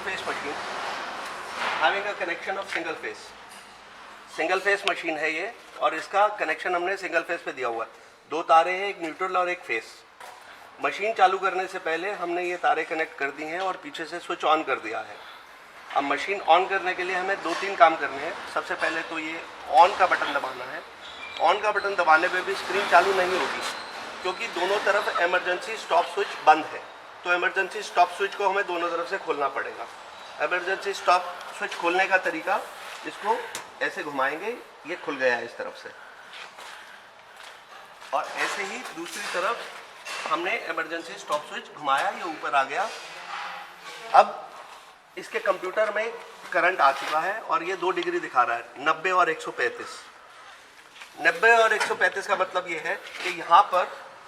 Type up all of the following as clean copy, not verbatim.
phase machine having a connection of single phase. Single phase machine है ये, और इसका कनेक्शन हमने सिंगल फेस पे दिया हुआ है। दो तारे हैं, एक न्यूट्रल और एक फेस। मशीन चालू करने से पहले हमने ये तारे कनेक्ट कर दी हैं और पीछे से स्विच ऑन कर दिया है। अब मशीन ऑन करने के लिए हमें 2-3 काम करने हैं। सबसे पहले तो ये ऑन का बटन दबाना है। ऑन का बटन दबाने पे भी स्क्रीन चालू नहीं होगी, क्योंकि दोनों तरफ इमरजेंसी स्टॉप स्विच बंद है। तो इमरजेंसी स्टॉप स्विच को हमें दोनों तरफ से खोलना पड़ेगा। इमरजेंसी स्टॉप स्विच खोलने का तरीका, इसको ऐसे घुमाएंगे, ये खुल गया है इस तरफ से, और ऐसे ही दूसरी तरफ हमने इमरजेंसी स्टॉप स्विच घुमाया, ये ऊपर आ गया। अब इसके कंप्यूटर में करंट आ चुका है और ये 2 डिग्री दिखा रहा है, 90 और 135। 90 और 135 का मतलब ये है कि यहाँ पर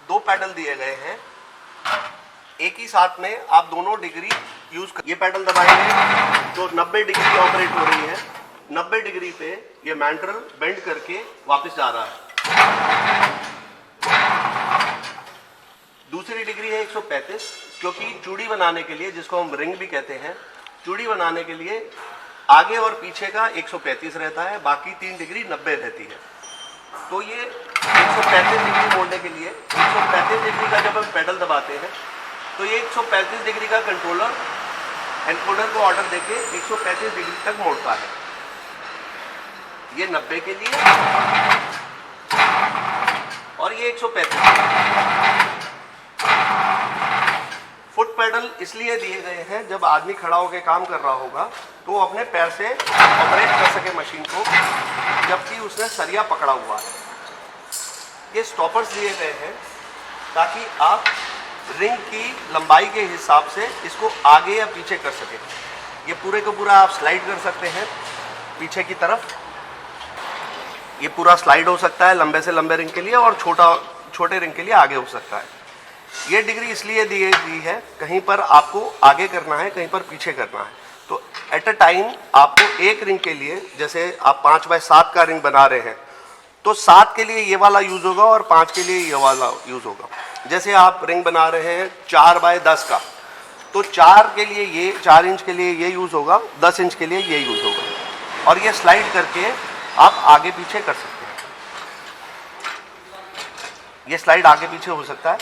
2 पैडल दिए गए हैं, एक ही साथ में आप दोनों डिग्री यूज कर। ये पैडल दबाएंगे तो 90 डिग्री ऑपरेट हो रही है। 90 डिग्री पे ये मैंटल बेंड करके वापस जा रहा है। दूसरी डिग्री है 135, क्योंकि चूड़ी बनाने के लिए, जिसको हम रिंग भी कहते हैं, चूड़ी बनाने के लिए आगे और पीछे का 135 रहता है, बाकी 3 डिग्री 90 रहती है। तो ये 135 डिग्री मोड़ने के लिए 135 डिग्री का जब हम पैडल दबाते हैं तो ये 135 डिग्री का कंट्रोलर एनकोडर को ऑर्डर देके 135 डिग्री तक मोड़ता है। ये 90 के लिए और ये 135। फुट पैडल इसलिए दिए गए हैं, जब आदमी खड़ा होकर काम कर रहा होगा तो वो अपने पैर से ऑपरेट कर सके मशीन को, जबकि उसने सरिया पकड़ा हुआ है। ये स्टॉपर्स दिए गए हैं ताकि आप रिंग की लंबाई के हिसाब से इसको आगे या पीछे कर सकें। ये पूरे को पूरा आप स्लाइड कर सकते हैं पीछे की तरफ। ये पूरा स्लाइड हो सकता है लंबे से लंबे रिंग के लिए, और छोटे रिंग के लिए आगे हो सकता है। ये डिग्री इसलिए दी गई है, कहीं पर आपको आगे करना है, कहीं पर पीछे करना है। तो एट अ टाइम आपको एक रिंग के लिए, जैसे आप 5x7 का रिंग बना रहे हैं, तो 7 के लिए ये वाला यूज होगा और 5 के लिए ये वाला यूज होगा। जैसे आप रिंग बना रहे हैं 4x10 का, तो 4 के लिए ये 4 इंच के लिए ये यूज होगा, 10 इंच के लिए ये यूज होगा, और ये स्लाइड करके आप आगे पीछे कर सकते हैं। ये स्लाइड आगे पीछे हो सकता है।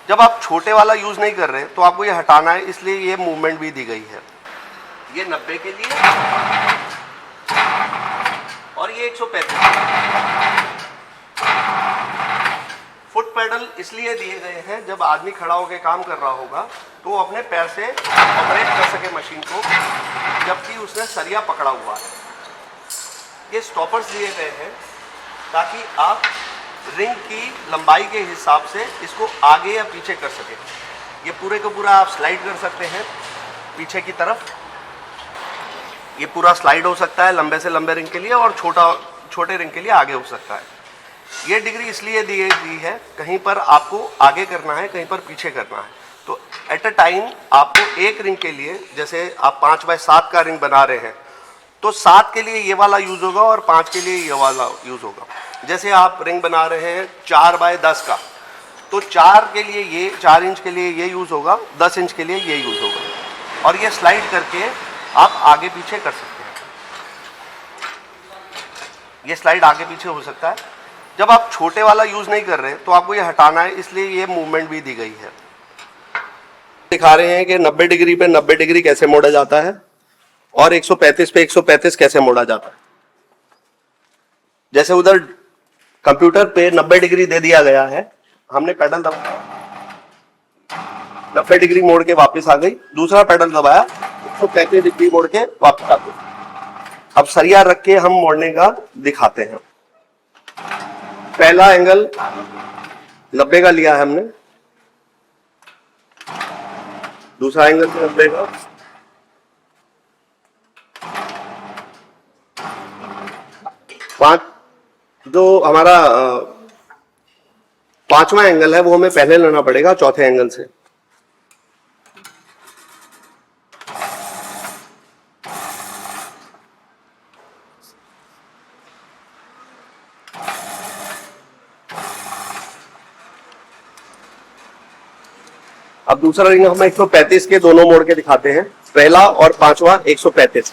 जब आप छोटे वाला यूज नहीं कर रहे तो आपको ये हटाना है, इसलिए ये मूवमेंट भी दी गई है। ये 90 के लिए और ये 135। फुट पैडल इसलिए दिए गए हैं, जब आदमी खड़ा होकर काम कर रहा होगा तो वो अपने पैर से ऑपरेट कर सके मशीन को, जबकि उसने सरिया पकड़ा हुआ है। ये स्टॉपर्स दिए गए हैं ताकि आप रिंग की लंबाई के हिसाब से इसको आगे या पीछे कर सकें। ये पूरे को पूरा आप स्लाइड कर सकते हैं पीछे की तरफ। ये पूरा स्लाइड हो सकता है लंबे से लंबे रिंग के लिए, और छोटे रिंग के लिए आगे हो सकता है। ये डिग्री इसलिए दी गई है, कहीं पर आपको आगे करना है, कहीं पर पीछे करना है। तो एट अ टाइम आपको एक रिंग के लिए, जैसे आप 5x7 का रिंग बना रहे हैं, तो 7 के लिए ये वाला यूज होगा और 5 के लिए ये वाला यूज होगा। जैसे आप रिंग बना रहे हैं 4x10 का, तो 4 के लिए ये 4 इंच के लिए ये यूज होगा, 10 इंच के लिए ये यूज होगा, और ये स्लाइड करके आप आगे पीछे कर सकते हैं। ये स्लाइड आगे पीछे हो सकता है। जब आप छोटे वाला यूज नहीं कर रहे तो आपको ये हटाना है, इसलिए ये मूवमेंट भी दी गई है। दिखा रहे हैं कि 90 डिग्री पे 90 डिग्री कैसे मोड़ा जाता है और 135 पे 135 कैसे मोड़ा जाता है। जैसे उधर कंप्यूटर पे 90 डिग्री दे दिया गया है, हमने पैडल दबाया, 90 डिग्री मोड़ के वापस आ गई। दूसरा पैडल दबाया, 135 डिग्री मोड़ के वापस आ गई। अब सरिया रख के हम मोड़ने का दिखाते हैं। पहला एंगल 90 का लिया है हमने, दूसरा एंगल 90 का, जो हमारा 5वां एंगल है वो हमें पहले लेना पड़ेगा चौथे एंगल से। अब दूसरा रिंग हम 135 के दोनों मोड़ के दिखाते हैं। पहला और पांचवा 135।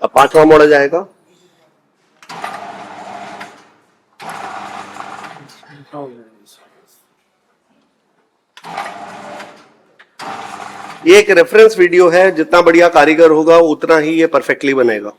अब पांचवा मोड़ा जाएगा। ये एक रेफरेंस वीडियो है, जितना बढ़िया कारीगर होगा उतना ही ये परफेक्टली बनेगा।